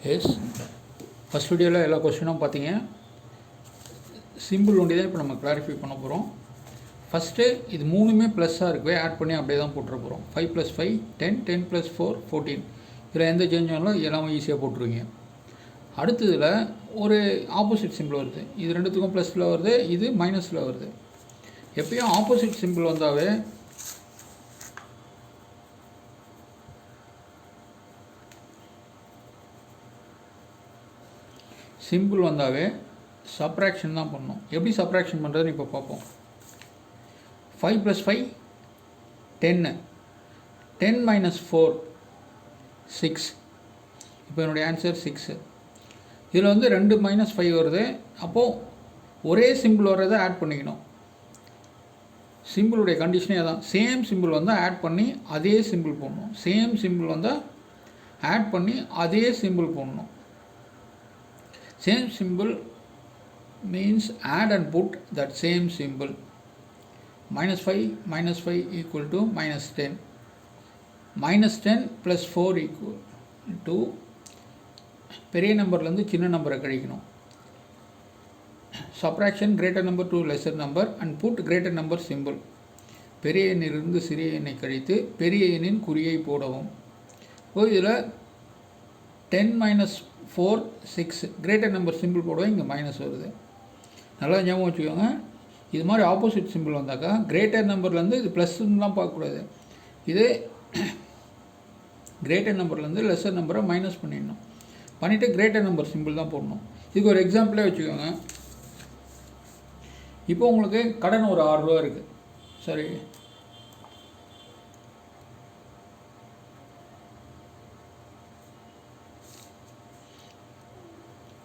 S first வீடியோவில் எல்லா கொஸ்டினும் பார்த்தீங்க. சிம்பிள் ஒண்டி தான் இப்போ நம்ம கிளாரிஃபை பண்ண போகிறோம். ஃபஸ்ட்டு இது மூணுமே ப்ளஸ்ஸாக இருக்கவே ஆட் பண்ணி அப்படியே தான் போட்டுற போகிறோம். 5 + 5 10, 10 + 4 14. இதில் எந்த சேஞ்ச் ஆனாலும் எல்லாமே ஈஸியாக போட்டுருவீங்க. அடுத்ததில் ஒரு ஆப்போசிட் சிம்பிள் வருது. இது ரெண்டுத்துக்கும் ப்ளஸில் வருது, இது மைனஸில் வருது. எப்பயும் ஆப்போசிட் சிம்பிள் வந்தாவே சப்ராக்ஷன் தான் பண்ணணும். எப்படி சப்ராக்ஷன் பண்ணுறதுன்னு இப்போ பார்ப்போம். 5 + 5 10, 10 - 4 6. இப்போ என்னுடைய ஆன்சர் 6. இதில் வந்து 2 - 5 வருது. அப்போது ஒரே சிம்பிள் வர்றதை ஆட் பண்ணிக்கணும். சிம்பிளுடைய கண்டிஷனே அதான். சேம் சிம்பிள் வந்தால் ஆட் பண்ணி அதே சிம்பிள் போடணும். சேம் சிம்பிள் வந்தால் ஆட் பண்ணி அதே சிம்பிள் போடணும். Same symbol means add and put that same symbol. -5 - 5 equal to -10. -10 + 4 equal to பெரிய நம்பர்லேருந்து சின்ன நம்பரை கழிக்கணும். Subtraction greater number to lesser number and put greater number symbol. பெரிய எண்ணிலிருந்து சிறிய எண்ணை கழித்து பெரிய எண்ணின் குறியை போடவும். இதில் 10 - 4 6 கிரேட்டர் நம்பர் சிம்பிள் போடுவோம். இங்கே மைனஸ் வருது. நல்லா ஞாபகம் வச்சுக்கோங்க. இது மாதிரி ஆப்போசிட் சிம்பிள் வந்தாக்கா கிரேட்டர் நம்பர்லேருந்து இது ப்ளஸ்ன்னு தான் பார்க்கக்கூடாது. இது கிரேட்டர் நம்பர்லேருந்து லெஸ்ஸர் நம்பரை மைனஸ் பண்ணிடணும். பண்ணிவிட்டு கிரேட்டர் நம்பர் சிம்பிள் தான் போடணும். இதுக்கு ஒரு எக்ஸாம்பிளே வச்சுக்கோங்க. இப்போ உங்களுக்கு கடன் ஒரு 6 ரூபா இருக்குது. சரி,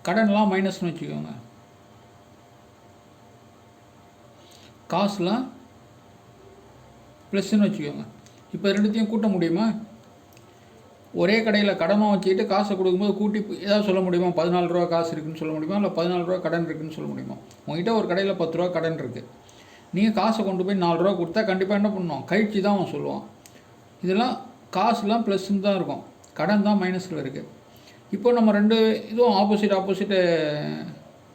கடன்லாம் மைனஸ்னு வச்சுக்கோங்க. காசுலாம் ப்ளஸ்ன்னு வச்சுக்கோங்க. இப்போ ரெண்டுத்தையும் கூட்ட முடியுமா? ஒரே கடையில் கடனும் வச்சுக்கிட்டு காசை கொடுக்கும்போது கூட்டி ஏதாவது சொல்ல முடியுமா? 14 ரூபா காசு இருக்குதுன்னு சொல்ல முடியுமா? இல்லை 14 ரூபா கடன் இருக்குதுன்னு சொல்ல முடியுமா? உங்கள்கிட்ட ஒரு கடையில் 10 ரூபா கடன் இருக்குது. நீங்கள் காசை கொண்டு போய் 4 ரூபா கொடுத்தா கண்டிப்பாக என்ன பண்ணணும்? கழிச்சு தான் அவன் சொல்லுவான். இதெல்லாம் காசுலாம் ப்ளஸ்ன்னு தான் இருக்கும், கடன் தான் மைனஸில் இருக்குது. இப்போ நம்ம ரெண்டு இதுவும் ஆப்போசிட்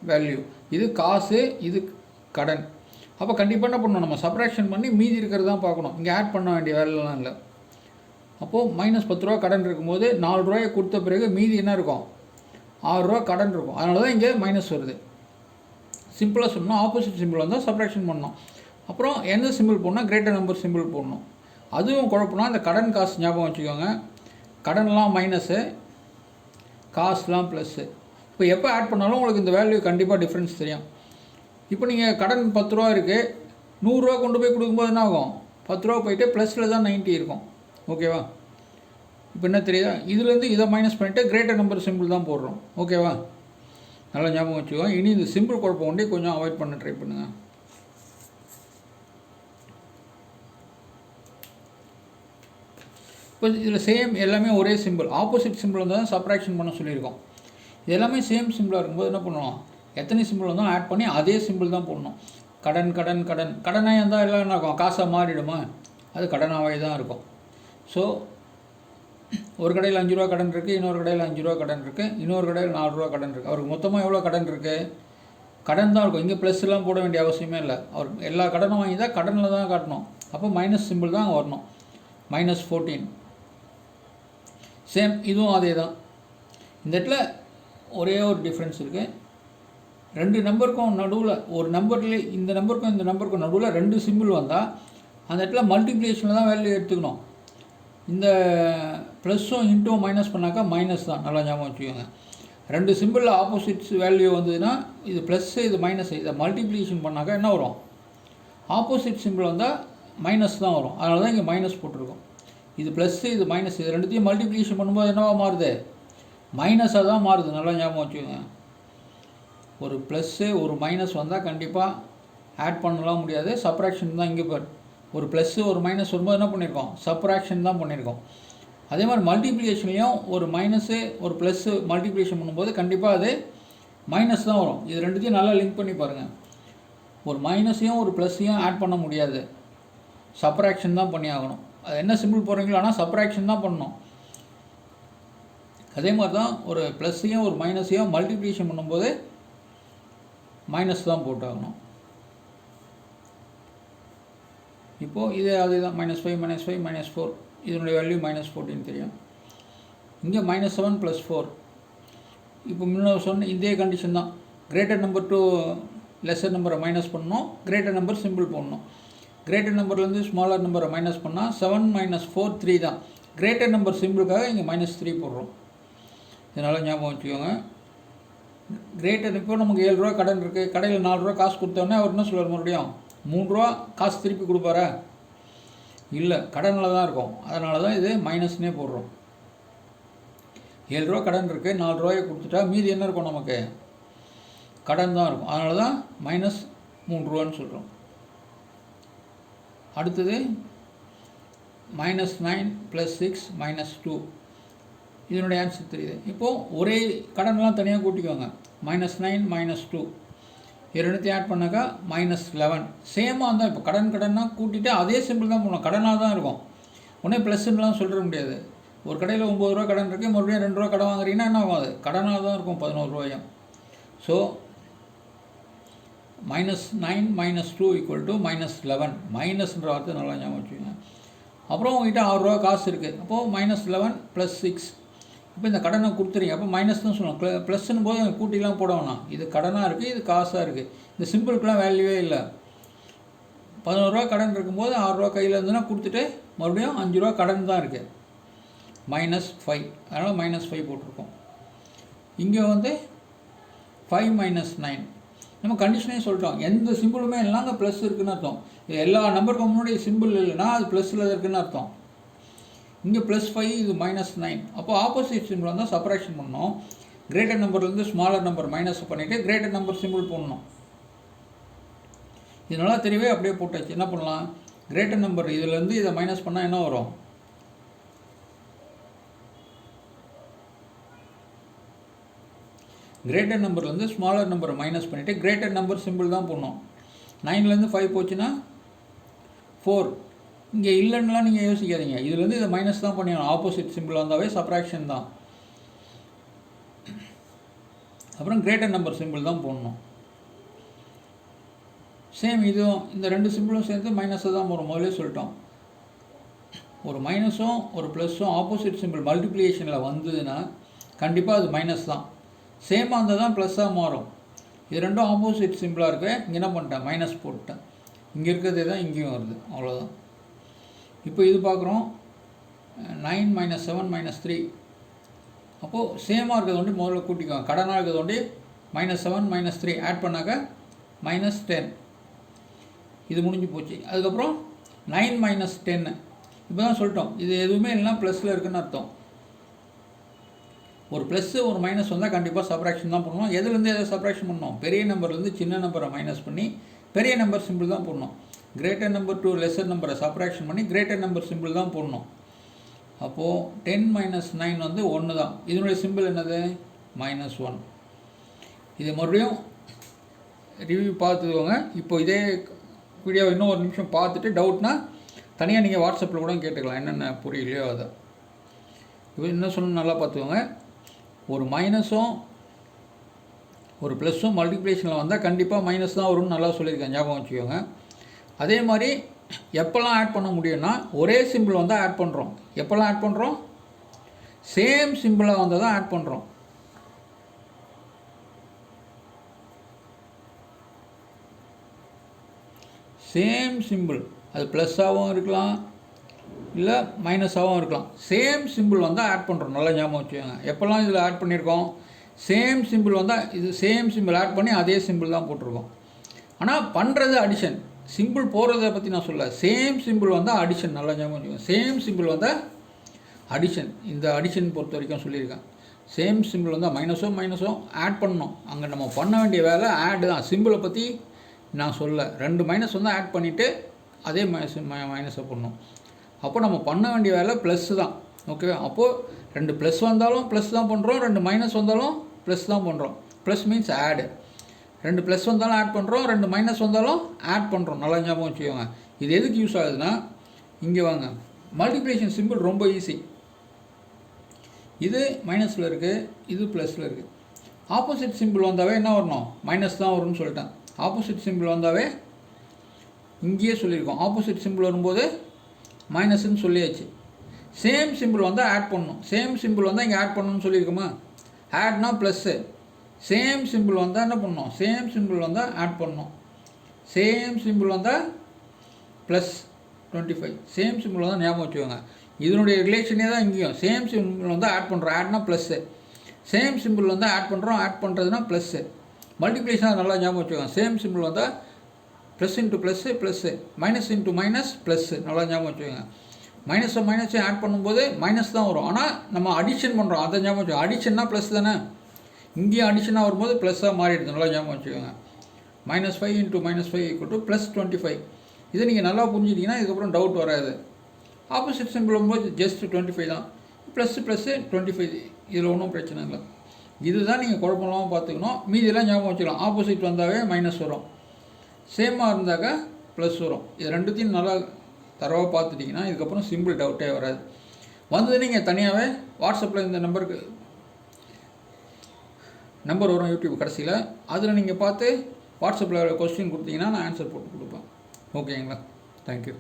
வேல்யூ. இது காசு, இது கடன். அப்போ கண்டிப்பாக என்ன பண்ணணும்? நம்ம சப்ராக்ஷன் பண்ணி மீதி இருக்கிறது தான் பார்க்கணும். இங்கே ஆட் பண்ண வேண்டிய வேலைலாம் இல்லை. அப்போது -10 ரூபா கடன் இருக்கும்போது 4 ரூபாயை கொடுத்த பிறகு மீதி என்ன இருக்கும்? 6 ரூபா கடன் இருக்கும். அதனால தான் இங்கே மைனஸ் வருது. சிம்பிளாக சொன்னோம், ஆப்போசிட் சிம்பிள் வந்தால் சப்ராக்ஷன் பண்ணணும். அப்புறம் எந்த சிம்பிள் போடணும்? கிரேட்டர் நம்பர் சிம்பிள் போடணும். அதுவும் குழப்பம்னா இந்த கடன் காசு ஞாபகம் வச்சுக்கோங்க. கடன்லாம் மைனஸு, காசுலாம் ப்ளஸ்ஸு. இப்போ எப்போ ஆட் பண்ணாலும் உங்களுக்கு இந்த வேல்யூ கண்டிப்பாக டிஃப்ரென்ஸ் தெரியும். இப்போ நீங்கள் கடன் 10 ரூபா இருக்குது, 100 ரூபா கொண்டு போய் கொடுக்கும்போது என்ன ஆகும்? 10 ரூபா போயிட்டு ப்ளஸில் தான் 90 இருக்கும். ஓகேவா? இப்போ என்ன தெரியுதா? இதுலேருந்து இதை மைனஸ் பண்ணிவிட்டு கிரேட்டர் நம்பர் சிம்பிள் தான் போடுறோம். ஓகேவா? நல்லா ஞாபகம் வச்சுக்கோங்க. இனி இந்த சிம்பிள் குழப்பம் ஒன்றே கொஞ்சம் அவாய்ட் பண்ண ட்ரை பண்ணுங்கள். இப்போ இதில் சேம் எல்லாமே ஒரே சிம்பிள். ஆப்போசிட் சிம்பிள் வந்து தான் சப்ராக்ஷன் பண்ண சொல்லியிருக்கோம். இது எல்லாமே சேம் சிம்பிளாக இருக்கும்போது என்ன பண்ணுவோம்? எத்தனை சிம்பிள் வந்தாலும் ஆட் பண்ணி அதே சிம்பிள் தான் போடணும். கடன் கடன் கடன் கடனாக இருந்தால் எல்லாம் என்ன ஆகும்? காசாக மாறிடுமா? அது கடனாகவே தான் இருக்கும். ஸோ ஒரு கடையில் 5 ரூபா கடன் இருக்குது, இன்னொரு கடையில் 5 ரூபா கடன் இருக்குது, இன்னொரு கடையில் 4 ரூபா கடன் இருக்குது. அவருக்கு மொத்தமாக எவ்வளோ கடன் இருக்குது? கடன் தான் இருக்கும். இங்கே ப்ளஸ்லாம் போட வேண்டிய அவசியமே இல்லை. அவர் எல்லா கடனும் வாங்கி தான் கடனில் தான் காட்டணும். அப்போ மைனஸ் சிம்பிள் தான் வரணும். -14. சேம் இதுவும் அதே தான். இந்த இடத்துல ஒரே ஒரு டிஃப்ரென்ஸ் இருக்குது. 2 நம்பருக்கும் நடுவில் ஒரு நம்பர்லேயே இந்த நம்பருக்கும் இந்த நம்பருக்கும் நடுவில் 2 சிம்பிள் வந்தால் அந்த இடத்துல மல்டிப்ளிகேஷனில் தான் வேல்யூ எடுத்துக்கணும். இந்த ப்ளஸ்ஸும் இன்ட்டும் மைனஸ் பண்ணாக்கா மைனஸ் தான். நல்லா ஞாபகம் வச்சுக்கோங்க. 2 சிம்பிளில் ஆப்போசிட்ஸ் வேல்யூ வந்ததுன்னா இது ப்ளஸ்ஸு, இது மைனஸ். இதை மல்டிப்ளிகேஷன் பண்ணாக்கா என்ன வரும்? ஆப்போசிட் சிம்பிள் வந்தால் மைனஸ் தான் வரும். அதனால தான் இங்கே மைனஸ் போட்டிருக்கோம். இது ப்ளஸ்ஸு, இது மைனஸ். இது ரெண்டுத்தையும் மல்டிப்ளிகேஷன் பண்ணும்போது என்னவா மாறுது? மைனஸாக தான் மாறுது. நல்லா ஞாபகம் வச்சுக்கோங்க. ஒரு ப்ளஸ்ஸு ஒரு மைனஸ் வந்தால் கண்டிப்பாக ஆட் பண்ணலாம் முடியாது. சப்ராக்ஷன் தான். இங்கே பார், ஒரு ப்ளஸ்ஸு ஒரு மைனஸ் வரும்போது என்ன பண்ணியிருக்கோம்? சப்ராக்ஷன் தான் பண்ணியிருக்கோம். அதே மாதிரி மல்டிப்ளிகேஷன்லேயும் ஒரு மைனஸு ஒரு ப்ளஸ்ஸு மல்டிப்ளிகேஷன் பண்ணும்போது கண்டிப்பாக அது மைனஸ் தான் வரும். இது ரெண்டுத்தையும் நல்லா லிங்க் பண்ணி பாருங்கள். ஒரு மைனஸையும் ஒரு ப்ளஸ்ஸையும் ஆட் பண்ண முடியாது. சப்ராக்ஷன் தான் பண்ணி ஆகணும். அது என்ன சிம்பிள் போடுறீங்களோ ஆனால் சப்ராக்ஷன் தான் பண்ணணும். அதே மாதிரி தான் ஒரு ப்ளஸ்ஸையும் ஒரு மைனஸையும் மல்டிப்ளிகேஷன் பண்ணும்போது மைனஸ் தான் போட்டாகணும். இப்போது இது அதுதான் -5 -5 -4 இதனுடைய வேல்யூ -14 தெரியும். இங்கே -7 + 4. இப்போ முன்ன சொன்ன இதே கண்டிஷன் தான். கிரேட்டர் நம்பர் டு லெஸர் நம்பரை மைனஸ் பண்ணணும், கிரேட்டர் நம்பர் சிம்பிள் போடணும். கிரேட்டர் நம்பர்லேருந்து ஸ்மாலர் நம்பரை மைனஸ் பண்ணால் 7 - 4 3 தான். கிரேட்டர் நம்பர் சிம்பிளுக்காக இங்கே -3 போடுறோம். இதனால் ஞாபகம் வச்சுக்கோங்க. கிரேட்டர் இப்போ நமக்கு 7 ரூபா கடன் இருக்குது, கடையில் 4 ரூபா காசு கொடுத்தோன்னே அவர் என்ன சொல்லுவார், மறுபடியும் 3 ரூபா காசு திருப்பி கொடுப்பாரா? இல்லை, கடனில் தான் இருக்கும். அதனால தான் இது மைனஸ்னே போடுறோம். 7 ரூபா கடன் இருக்குது, 4 ரூபாயை கொடுத்துட்டா மீதி என்ன இருக்கும், நமக்கு கடன் தான் இருக்கும். அதனால தான் -3 ரூபான்னு சொல்கிறோம். அடுத்தது -9 + 6 -2 இதனுடைய ஆன்சர் தெரியுது. இப்போது ஒரே கடன்லாம் தனியாக கூட்டிக்குவாங்க. -9 -2 இரண்டுத்தையும் ஆட் பண்ணாக்கா -11. சேமாக தான். இப்போ கடன்னா கூட்டிகிட்டு அதே சிம்பிள் தான் போடணும். கடனாக தான் இருக்கும். உடனே ப்ளஸ்லாம் சொல்லிட முடியாது. ஒரு கடையில் 9 ரூபா கடன் இருக்குது, மறுபடியும் 2 ரூபா கடன் வாங்குறீங்கன்னா என்ன ஆகும், அது கடனாக தான் இருக்கும் 11 ரூபாயும். ஸோ -9 - 2 = -11. மைனஸ்ன்ற வார்த்தை நல்லா ஞாபகம் வச்சுக்கோங்க. அப்புறம் உங்கள்கிட்ட 6 ரூபா காசு இருக்குது. அப்போது -11 + 6. இப்போ இந்த கடனை கொடுத்துறீங்க, அப்போ மைனஸ் தான் சொல்லணும். ப்ளஸ்ன்னு போது கூட்டிலாம் போட வேணாம். இது கடனாக இருக்குது, இது காசாக இருக்குது. இந்த சிம்பிளுக்குலாம் வேல்யூவே இல்லை. 11 ரூபா கடன் இருக்கும்போது 6 ரூபா கையில் இருந்துன்னா கொடுத்துட்டு மறுபடியும் 5 ரூபா கடன் தான் இருக்குது. -5. அதனால் -5 போட்டிருக்கோம். இங்கே வந்து 5 - 9. நம்ம கண்டிஷனே சொல்லிட்டோம். எந்த சிம்பிளுமே இல்லைனா ப்ளஸ் இருக்குதுன்னு அர்த்தம். எல்லா நம்பருக்கும் முன்னாடி சிம்பிள் இல்லைன்னா அது ப்ளஸில் இருக்குதுன்னு அர்த்தம். இங்கே +5, இது -9. அப்போ ஆப்போசிட் சிம்பிள் வந்தால் சப்ராக்ஷன் பண்ணணும். கிரேட்டர் நம்பர்லேருந்து ஸ்மாலர் நம்பர் மைனஸ் பண்ணிவிட்டு கிரேட்டர் நம்பர் சிம்பிள் போடணும். இதனால் தெரியவே அப்படியே போட்டாச்சு. என்ன பண்ணலாம், கிரேட்டர் நம்பர் இதிலேருந்து இதை மைனஸ் பண்ணால் என்ன வரும், கிரேட்டர் நம்பர்லேருந்து ஸ்மாலர் நம்பரை மைனஸ் பண்ணிவிட்டு கிரேட்டர் நம்பர் சிம்பிள் தான் போடணும். 9லேருந்து 5 போச்சுன்னா 4. இங்கே இல்லைன்னுலாம் நீங்கள் யோசிக்காதீங்க. இதுலேருந்து இதை மைனஸ் தான் பண்ணிடணும். ஆப்போசிட் சிம்பிள் வந்தாவே சப்ராக்ஷன் தான். அப்புறம் கிரேட்டர் நம்பர் சிம்பிள் தான் போடணும். சேம் இதுவும் இந்த 2 சிம்பிளும் சேர்ந்து மைனஸை தான் போகிறோம். முதலே சொல்லிட்டோம். ஒரு மைனஸும் ஒரு ப்ளஸ்ஸும் ஆப்போசிட் சிம்பிள் மல்டிப்ளிகேஷனில் வந்ததுன்னா கண்டிப்பாக அது மைனஸ் தான். சேமாக இருந்தால் தான் ப்ளஸ்ஸாக மாறும். இது ரெண்டும் ஆப்போசிட் சிம்பிளாக இருக்கு. இங்கே என்ன பண்ணிட்டேன், மைனஸ் போட்டேன். இங்கே இருக்கிறதே தான் இங்கேயும் வருது, அவ்வளோதான். இப்போ இது பார்க்குறோம் 9 - 7 - 3. அப்போது சேமாக இருக்கிறது ஒண்டி முதல்ல கூட்டிக்குவோம். கடனாக இருக்கிறது ஒண்டி -7 - 3 ஆட் பண்ணாக்க -10. இது முடிஞ்சு போச்சு. அதுக்கப்புறம் 9 - 10. இப்போ தான் சொல்லிட்டோம், இது எதுவுமே இல்லைனா ப்ளஸில் இருக்குதுன்னு அர்த்தம். ஒரு ப்ளஸ்ஸு ஒரு மைனஸ் வந்தால் கண்டிப்பாக சப்ராக்ஷன் தான் பண்ணணும். எதுலேருந்து எதை சப்ராக்ஷன் பண்ணணும், பெரிய நம்பர்லேருந்து சின்ன நம்பரை மைனஸ் பண்ணி பெரிய நம்பர் சிம்பிள் தான் போடணும். கிரேட்டர் நம்பர் டு லெஸர் நம்பரை சப்ராக்ஷன் பண்ணி கிரேட்டர் நம்பர் சிம்பிள் தான் போடணும். அப்போது 10 - 9 வந்து 1 தான். இதனுடைய சிம்பிள் என்னது, -1. இது மறுபடியும் ரிவ்யூ பார்த்துக்கோங்க. இப்போ இதே வீடியோ இன்னும் ஒரு நிமிஷம் பார்த்துட்டு டவுட்னா தனியாக நீங்கள் வாட்ஸ்அப்பில் கூட கேட்டுக்கலாம், என்னென்ன புரியலையோ அதை. இப்போ என்ன சொல்லணும் நல்லா பார்த்துக்கோங்க. ஒரு மைனஸும் ஒரு ப்ளஸ்ஸும் மல்டிப்ளிகேஷனில் வந்தால் கண்டிப்பாக மைனஸ் தான் வரும்னு நல்லா சொல்லியிருக்கேன், ஞாபகம் வச்சுக்கோங்க. அதே மாதிரி எப்போல்லாம் ஆட் பண்ண முடியும்னா ஒரே சிம்பிள் வந்தால் ஆட் பண்ணுறோம். எப்போல்லாம் ஆட் பண்ணுறோம், சேம் சிம்பிளாக வந்தால் தான் ஆட் பண்ணுறோம். சேம் சிம்பிள், அது ப்ளஸ்ஸாகவும் இருக்கலாம் இல்லை மைனஸாகவும் இருக்கலாம். சேம் சிம்பிள் வந்தால் ஆட் பண்ணுறோம், நல்லா ஞாபகம் வச்சுக்கோங்க. எப்போல்லாம் இதில் ஆட் பண்ணியிருக்கோம், சேம் சிம்பிள் வந்தால் இது சேம் சிம்பிள் ஆட் பண்ணி அதே சிம்பிள் தான் போட்டிருக்கோம். ஆனால் பண்ணுறது அடிஷன், சிம்பிள் போடுறதை பற்றி நான் சொல்ல. சேம் சிம்பிள் வந்தால் அடிஷன், நல்லா ஞாபகம் வச்சுக்கோங்க. சேம் சிம்பிள் வந்தால் அடிஷன், இந்த அடிஷன் பொறுத்த வரைக்கும் சொல்லியிருக்கேன். சேம் சிம்பிள் வந்தால் மைனஸும் ஆட் பண்ணணும். அங்கே நம்ம பண்ண வேண்டிய வேலை ஆட் தான். சிம்பிளை பற்றி நான் சொல்ல. 2 மைனஸ் வந்தால் ஆட் பண்ணிவிட்டு அதே மைனஸை பண்ணணும். அப்போ நம்ம பண்ண வேண்டிய வேலை ப்ளஸ் தான். ஓகே, அப்போது 2 ப்ளஸ் வந்தாலும் ப்ளஸ் தான் பண்ணுறோம், 2 மைனஸ் வந்தாலும் ப்ளஸ் தான் பண்ணுறோம். ப்ளஸ் மீன்ஸ் ஆடு. 2 ப்ளஸ் வந்தாலும் ஆட் பண்ணுறோம், 2 மைனஸ் வந்தாலும் ஆட் பண்ணுறோம், நல்லா ஞாபகம் வச்சுக்கோங்க. இது எதுக்கு யூஸ் ஆகுதுன்னா, இங்கே வாங்க, மல்டிப்ளிகேஷன் சிம்பிள் ரொம்ப ஈஸி. இது மைனஸில் இருக்குது, இது ப்ளஸில் இருக்குது. ஆப்போசிட் சிம்பிள் வந்தாவே என்ன வரணும்? மைனஸ் தான் வரும்னு சொல்லிட்டேன். ஆப்போசிட் சிம்பிள் வந்தாவே இங்கேயே சொல்லியிருக்கோம். ஆப்போசிட் சிம்பிள் வரும்போது மைனஸ்ன்னு சொல்லியாச்சு. சேம் சிம்பிள் வந்தால் ஆட் பண்ணணும். சேம் சிம்பிள் வந்தால் இங்கே ஆட் பண்ணணும்னு சொல்லியிருக்குமா? ஆட்னா ப்ளஸ்ஸு. சேம் சிம்பிள் வந்தால் என்ன பண்ணணும்? சேம் சிம்பிள் வந்தால் ஆட் பண்ணணும். சேம் சிம்பிள் வந்தால் ப்ளஸ் 25. சேம் சிம்பிள் வந்தால் ஞாபகம் வச்சுக்கோங்க. இதனுடைய ரிலேஷனே தான் இங்கேயும். சேம் சிம்பிள் வந்து ஆட் பண்ணுறோம். ஆட்னா ப்ளஸ்ஸு. சேம் சிம்பிள் வந்து ஆட் பண்ணுறோம். ஆட் பண்ணுறதுனா ப்ளஸ்ஸு. மல்டிப்ளிகேஷன் நல்லா ஞாபகம் வச்சுக்கோங்க. சேம் சிம்பிள் வந்தால் plus into plus plus, minus into minus plus, நல்லா ஞாபகம் வச்சுக்கோங்க. மைனஸை மைனஸை ஆட் பண்ணும்போது மைனஸ் தான் வரும். ஆனால் நம்ம அடிஷன் பண்ணுறோம், அதை ஞாபகம் வச்சுக்கோங்க. அடிஷன்னா ப்ளஸ் தானே, இங்கேயும் அடிஷனாக வரும்போது ப்ளஸ்ஸாக மாறிடுது, நல்லா ஞாபகம் வச்சுக்கோங்க. -5 × -5 = +25. இதை நீங்கள் நல்லா புரிஞ்சிட்டிங்கன்னா இதுக்கப்புறம் டவுட் வராது. ஆப்போசிட் சிம்பிள் வரும்போது ஜஸ்ட் 25 தான். ++, 25, இதில் ஒன்றும் பிரச்சனை இல்லை. இதுதான் நீங்கள் குழப்பம் இல்லாமல் பார்த்துக்கணும். மீதியெல்லாம் ஞாபகம் வச்சுக்கலாம். ஆப்போசிட் வந்தாவே மைனஸ் வரும், சேமாக இருந்தாக்கா ப்ளஸ் வரும். இது ரெண்டுத்தையும் நல்லா தரவாக பார்த்துட்டிங்கன்னா இதுக்கப்புறம் சிம்பிள் டவுட்டே வராது. வந்தது நீங்கள் தனியாகவே வாட்ஸ்அப்பில் இந்த நம்பர் வரும் யூடியூப் கடைசியில், அதில் நீங்கள் பார்த்து வாட்ஸ்அப்பில் கொஸ்டின் கொடுத்தீங்கன்னா நான் ஆன்சர் போட்டு கொடுப்பேன். ஓகேங்களா? தேங்க்யூ.